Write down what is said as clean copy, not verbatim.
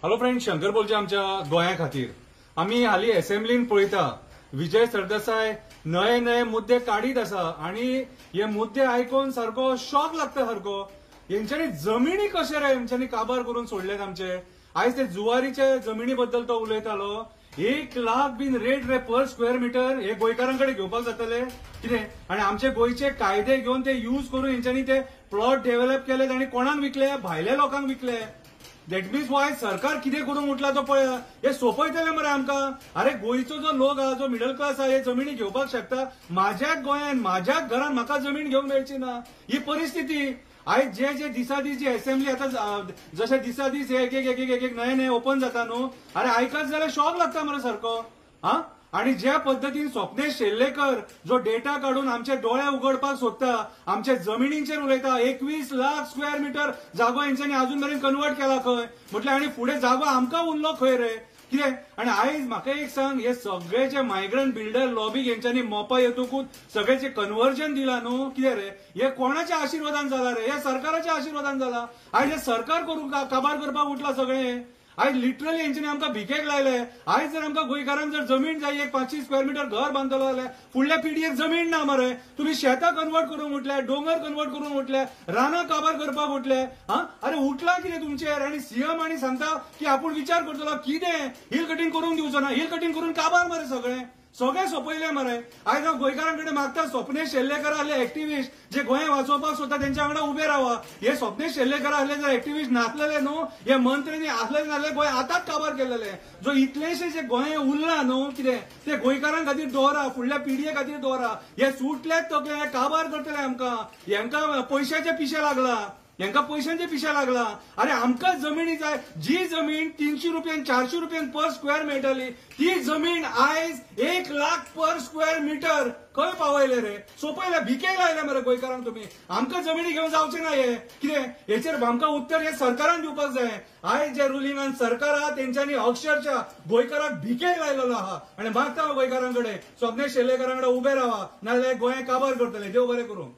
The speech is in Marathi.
हॅलो फ्रेंड, शंकर बोलचे आमच्या गोंया खातीर. आम्ही हाली असेंब्लीन पळयता विजय सरदेसाय नये नये मुद्दे काढीत आसा आणि हे मुद्दे आयकून सारको शॉक लागता. सारको यांच्यानी जमिनी कशे रे यांच्यानी काबार करून सोडलेत आमचे. आयज ते जुवारीचे जमिनी बद्दल तो उलयतालो. 1 लाख बीन रेट रे पर स्क्वेअर मीटर. हे गोंयकारांकडे घेवपाक जातले कितें? आणि आमचे गोंयचे कायदे घेऊन ते यूज करून यांच्यानी ते प्लॉट डेव्हलप केले आणि कोणाक विकले? भायल्या लोकांक विकले. दॅट मीन्स वाय सरकार कितें करून उठला तो पळया. हे सोपयतले मरे आमकां. अरे गोंयचो जो लोक आहा, जो मिडल क्लास आहा, हे जमिनी घेवपाक शकता. माझ्याच गोंयान माझ्याच घरान म्हाका जमीन घेवंक मेळची ना, ही परिस्थिती. आयज जे जे दिसा दीस जी असेंब्ली आता जसे दिसा दीस एक एक नये नये ओपन जाता न्हू. अरे आयकत जाल्यार शॉक लागता मरे सारको. हा, आणि ज्या पद्धतीन स्वप्नेश शेल्लेकर जो डेटा काढून आमचे डोळे उघडपाक सोदता, आमच्या जमिनींचेर उलयता. 21 लाख स्क्वेअर मीटर जागो यांच्यानी अजून मेरेन कन्वर्ट केला खंय म्हटल्यार, आणि फुडें जागो आमकां उरलो खंय रे कितें? आणि आयज म्हाका एक सांग, हे सगळे जे मायग्रंट बिल्डर लॉबी यांच्यानी मोपा येतूकूच सगळे जे कन्वर्जन दिला न्हू, कितें रे हे कोणाच्या आशिर्वादान जाला रे? हे सरकाराच्या आशिर्वादान जाला. आयज हे सरकार करून काबार करपाक उठला सगळे. आयज लिटरली यांच्यानी आमकां भिकेक लायले. आयज जर आमकां गोंयकारांक जर जमीन जाय, एक 500 स्क्वेअर मीटर घर बांदतलो जाल्यार फुडल्या पिढयेक जमीन ना मरे. तुम्ही शेतां कन्वर्ट करून उठले, डोंगर कन्वर्ट करून उठले, रानां काबार करपाक उठले. हा, अरे उठला कितें तुमचेर? आणि सीएम आणि सांगता की आपूण विचार करतलो. कितें हिल कटिंग करून दिवचो ना? हिल कटिंग करून काबार मरे सगळे सोपयले मरे. आयज हांव गोंयकारांकडे मागता, स्वप्नेश शेल्लेकर आहले एक्टिव्हिस्ट जे गोंय वाचोवपाक सोदता, तेंच्या वांगडा उबे रावा. हे स्वप्नेश शेल्लेकर आहले जर एक्टिव्हिस्ट नासलेले न्हू, हे मंत्र्यांनी आसले नासले गोंय आतांच काबार केलेले. जो इतलेशे जे गोंय उरला न्हू, कितें ते गोंयकारां खातीर दवरा, फुडल्या पिढये खातीर दवरा. हे सुटलेच तकले काबार करतले आमकां. हेंकां पयशाचे पिशे लागला, यांका पैशांचे पिशा लागला. अरे आमकां जमिनी जाय. जी जमीन 300 रुपयान 400 रुपयान पर स्क्वेअर मेळटली, ती जमीन आयज 1 लाख पर स्क्वेअर मीटर खंय पावयले रे? सोपयले, भिकेक लायले मरे गोंयकारांक तुम्ही. आमकां जमिनी घेवन जावचे ना हे कितें? हेचेर आमकां उत्तर हे सरकारान दिवपाक जाय. आयज जे रुलिंगान सरकार आहा तेंच्यांनी अक्षरशः गोंयकारांक भिकेक लायलेलो आहा. आणि मागता गोंयकारांकडे स्वप्नेश शेल्लेकरांकडे उबे रावा, नाजाल्यार गोंय काबार करतले. देव बरें करूं.